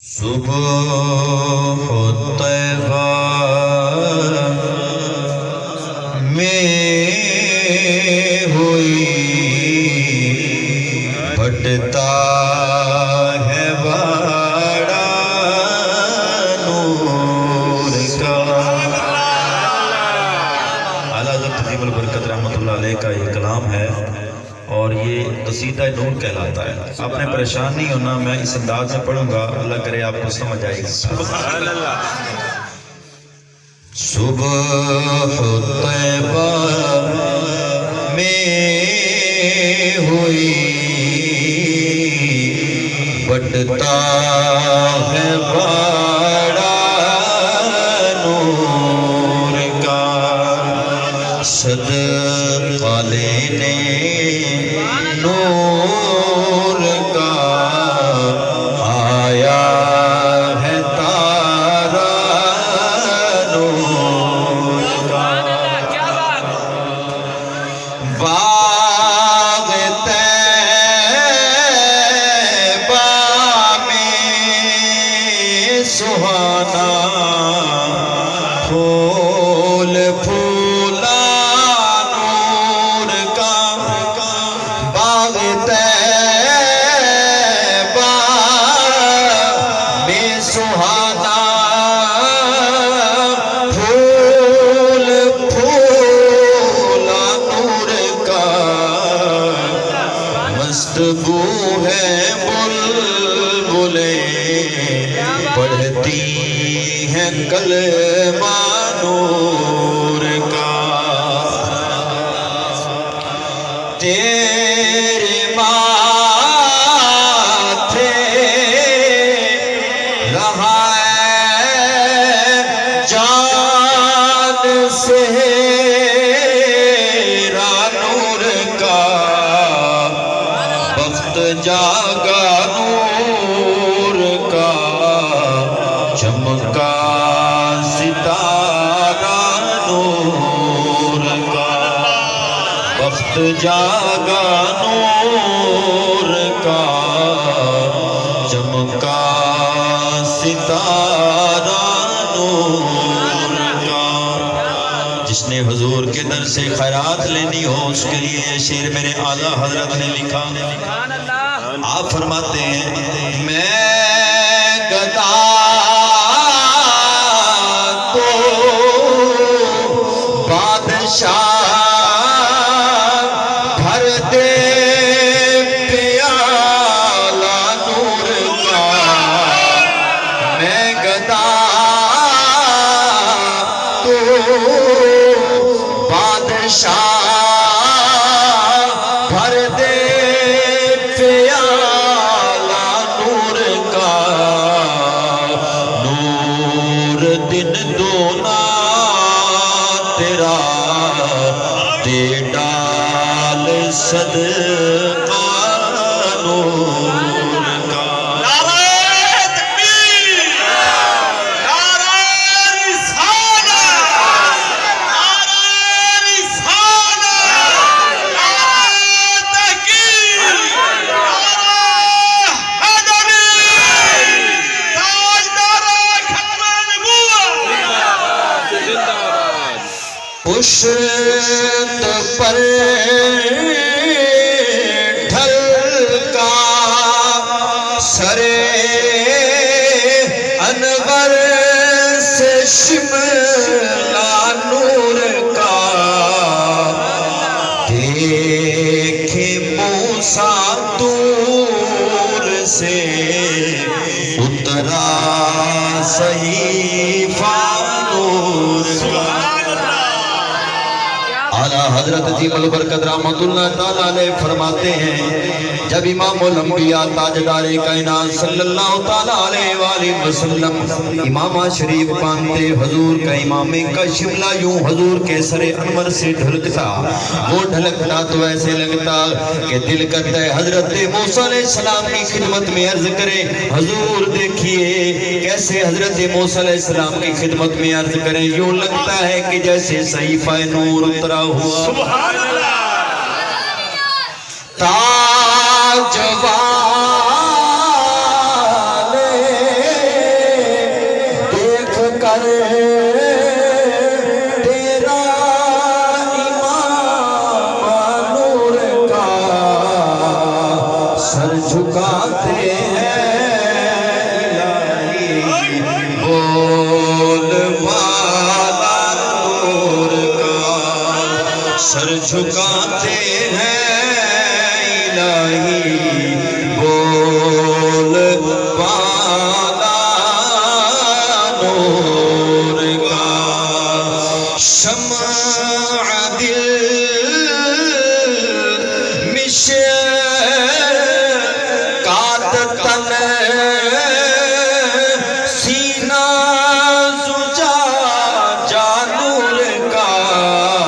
صبح طیبہ میں ہوئی پھٹتا ہے بڑا نور کا۔ اعلیٰ حضرت عظیم البرکت رحمۃ اللہ علیہ کا یہ کلام ہے اور یہ قصیدہ نور کہلاتا ہے۔ آپ نے پریشان نہیں ہونا، میں اس انداز میں پڑھوں گا، اللہ کرے آپ کو سمجھ آئے گا۔ سبحان اللہ۔ صبح طیبہ میں ہوئی بٹتا ہے بڑا نور کا، صدقہ لینے نور کا آیا ہے تارا نور کا۔ باغ طیبہ میں سہانا پھول پھولا نور کا، باغ طیبہ میں سہانا پھول پھولا نور کا، مست بو ہے بلبلیں پڑھتی ہیں کلمہ نور کا، تیرے ماتھے رہا ہے جان سہرا نور کا، بخت جاگا نور کا، چمکا ستارہ نور کا، بخت جاگا نور کا، چمکا ستارہ نور کا۔ جس نے حضور کے در سے خیرات لینی ہو اس کے لیے یہ شعر میرے اعلیٰ حضرت نے لکھا۔ آپ فرماتے ہیں میں گدا تو بادشاہ بھر دے پیالہ نور کا، میں گدا تو بادشاہ بھر دے پیالہ نور کا، نور دن دونا تیرا دے ڈال صدقہ نور کا۔ نعرہ تکبیر، نعرہ رسالت، نعرہ رسالت، نعرہ تحقیق، نعرہ حیدری، تاجدار ختم نبوت۔ پشت پر ڈھلکا سرے انور سے شملہ نور کا، دیکھے موسیٰ دور سے اترا صحیفہ نور کا۔ اعلیٰ حضرت عظیم البرکت رحمۃ اللہ تعالیٰ علیہ فرماتے ہیں جب امام الانبیاء تاجدار کائنات صلی اللہ تعالیٰ علیہ وآلہ وسلم امامہ شریف باندھتے حضور کا امامے کا شملہ یوں حضور کے سر انور سے ڈھلکتا، وہ ڈھلکتا تو ایسے لگتا کہ دل کرتا ہے حضرت موسیٰ علیہ السلام کی خدمت میں عرض کریں حضور دیکھیے کیسے حضرت موسیٰ علیہ السلام کی خدمت میں عرض کریں، یوں لگتا ہے کہ جیسے صحیفہ نور اترا ہوا۔ سبحان اللہ۔ تاج والے کر تیرا امام نور کا سر جھکاتے ہیں بول والا نور کا سر جھکاتے